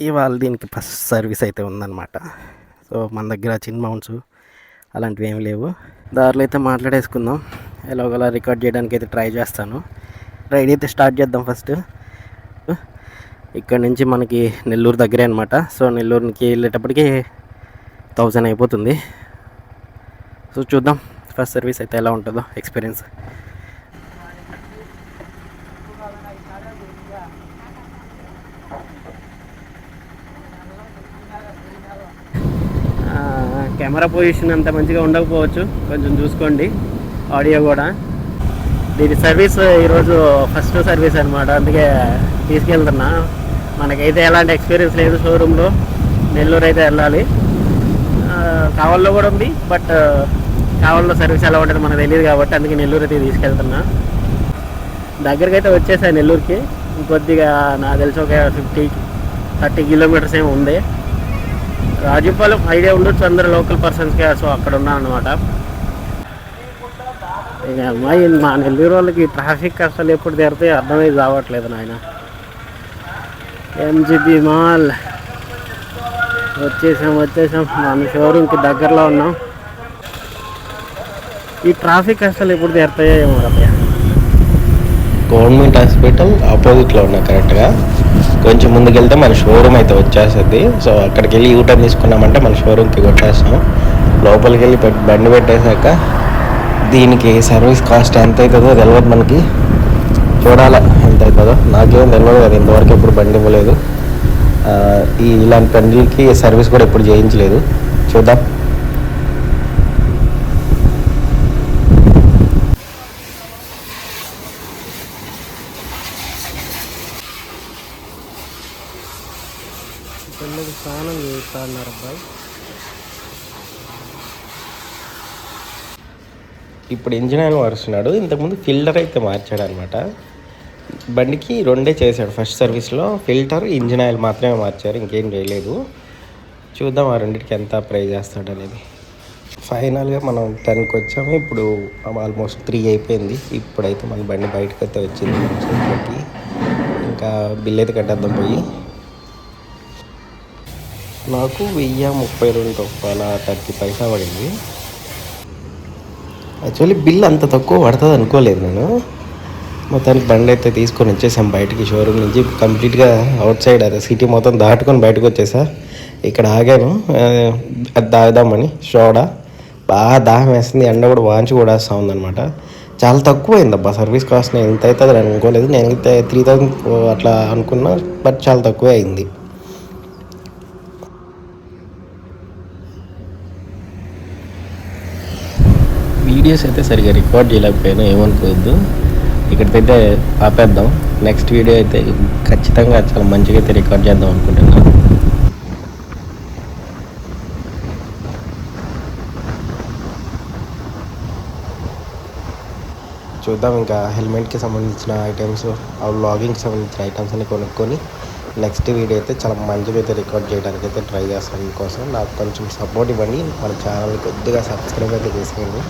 ఇవాళ దీనికి first service అయితే ఉందన్నమాట. సో మన దగ్గర చిన్న మౌంట్స్ అలాంటివి ఏమి లేవు. దారిలో అయితే మాట్లాడేసుకుందాం. ఎలాగోలా రికార్డ్ చేయడానికి అయితే ట్రై చేస్తాను. రైడ్ అయితే స్టార్ట్ చేద్దాం. ఫస్ట్ ఇక్కడ నుంచి మనకి నెల్లూరు దగ్గరే అనమాట. సో నెల్లూరుకి వెళ్ళేటప్పటికి 1000 అయిపోతుంది. సో చూద్దాం ఫస్ట్ సర్వీస్ అయితే ఎలా ఉంటుందో ఎక్స్పీరియన్స్. కెమెరా పొజిషన్ అంత మంచిగా ఉండకపోవచ్చు, కొంచెం చూసుకోండి. ఆడియో కూడా. దీని సర్వీస్ ఈరోజు ఫస్ట్ సర్వీస్ అనమాట, అందుకే తీసుకెళ్తున్నా. మనకైతే ఎలాంటి ఎక్స్పీరియన్స్ లేదు షోరూంలో. నెల్లూరు అయితే వెళ్ళాలి. కావల్లో కూడా ఉంది, బట్ కావల్లో సర్వీస్ ఎలా ఉంటుంది మనకు తెలియదు కాబట్టి అందుకే నెల్లూరు అయితే తీసుకెళ్తున్నా. దగ్గరికి అయితే వచ్చేసాయి నెల్లూరుకి. ఇంకొద్దిగా నాకు తెలిసి ఒక 30 కిలోమీటర్స్ ఏమి ఉంది. రాజుపాలెం ఐడియా ఉండొచ్చు అందరూ లోకల్ పర్సన్స్కి. సో అక్కడ ఉన్నాను అనమాట. ఇక అమ్మాయి మా నెల్లూరు వాళ్ళకి ట్రాఫిక్ అసలు ఎప్పుడు తీరితే అర్థమైంది రావట్లేదు నాయన. ఎంజిబి మాల్ వచ్చేసాం. మన షోరూమ్కి దగ్గరలో ఉన్నాం. ఈ ట్రాఫిక్ అసలు ఎప్పుడు తీరుతాయో ఏమో రమ్మయ్య. గవర్నమెంట్ హాస్పిటల్ ఆపోజిట్లో ఉన్నా కరెక్ట్గా. కొంచెం ముందుకెళ్తే మన షోరూమ్ అయితే వచ్చేస్తుంది. సో అక్కడికి వెళ్ళి యూటర్న్ తీసుకున్నామంటే మన షోరూమ్కి వచ్చేస్తాం. లోపలికి వెళ్ళి బండి పెట్టేశాక దీనికి సర్వీస్ కాస్ట్ ఎంత అవుతుందో తెలియదు మనకి. చూడాలా ఎంత అవుతుందో. నాకేం తెలియదు కదా, ఇంతవరకు ఎప్పుడు బండి ఇవ్వలేదు. ఇలాంటి బండికి సర్వీస్ కూడా ఎప్పుడు చేయించలేదు. చూద్దాం. పిల్లలకి స్నానం చేస్తున్నారు అబ్బాయి. ఇప్పుడు ఇంజిన్ ఆయిల్ మారుస్తున్నాడు. ఇంతకుముందు ఫిల్టర్ అయితే మార్చాడు అనమాట. బండికి 2 చేశాడు ఫస్ట్ సర్వీస్లో. ఫిల్టర్, ఇంజిన్ ఆయిల్ మాత్రమే మార్చారు, ఇంకేం చేయలేదు. చూద్దాం ఆ రెండింటికి ఎంత ప్రైస్ చేస్తాడు అనేది. ఫైనల్గా మనం 10కి వచ్చాము. ఇప్పుడు ఆల్మోస్ట్ 3 అయిపోయింది. ఇప్పుడైతే మన బండి బయటకు అయితే వచ్చింది మన చేతిలోకి. ఇంకా బిల్ అయితే కట్టేద్దాం పోయి. నాకు 1032 రూపాయల 30 పైసా పడింది. యాక్చువల్లీ బిల్ అంత తక్కువ పడుతుంది అనుకోలేదు నేను. మొత్తానికి బండి అయితే తీసుకొని వచ్చేసాం బయటికి షోరూమ్ నుంచి. కంప్లీట్గా అవుట్ సైడ్ అదే సిటీ మొత్తం దాటుకొని బయటకు వచ్చేసా. ఇక్కడ ఆగాను అది తాగుదామని. సోడా బాగా దాహం వేస్తుంది. ఎండ కూడా వాంచి కూడా వస్తూ ఉందన్నమాట. చాలా తక్కువ అయిందబ్బా సర్వీస్ కాస్ట్. నేను ఇంత అవుతుంది అని అనుకోలేదు. నేనైతే 3000 అట్లా అనుకున్నా, బట్ చాలా తక్కువే అయింది. వీడియోస్ అయితే సరిగ్గా రికార్డ్ చేయలేకపోయినా ఏమనుకోవద్దు. ఇక్కడికైతే ఆపేద్దాం. నెక్స్ట్ వీడియో అయితే ఖచ్చితంగా చాలా మంచిగా అయితే రికార్డ్ చేద్దాం అనుకుంటున్నాను. చూద్దాం. ఇంకా హెల్మెట్కి సంబంధించిన ఐటమ్స్, వ్లాగింగ్కి సంబంధించిన ఐటమ్స్ అన్ని కొనుక్కొని నెక్స్ట్ వీడియో అయితే చాలా మంచిగా అయితే రికార్డ్ చేయడానికి అయితే ట్రై చేస్తాను. మీకోసం నాకు కొంచెం సపోర్ట్ ఇవ్వండి. మన ఛానల్ కొద్దిగా సబ్స్క్రైబ్ అయితే చేసేయండి.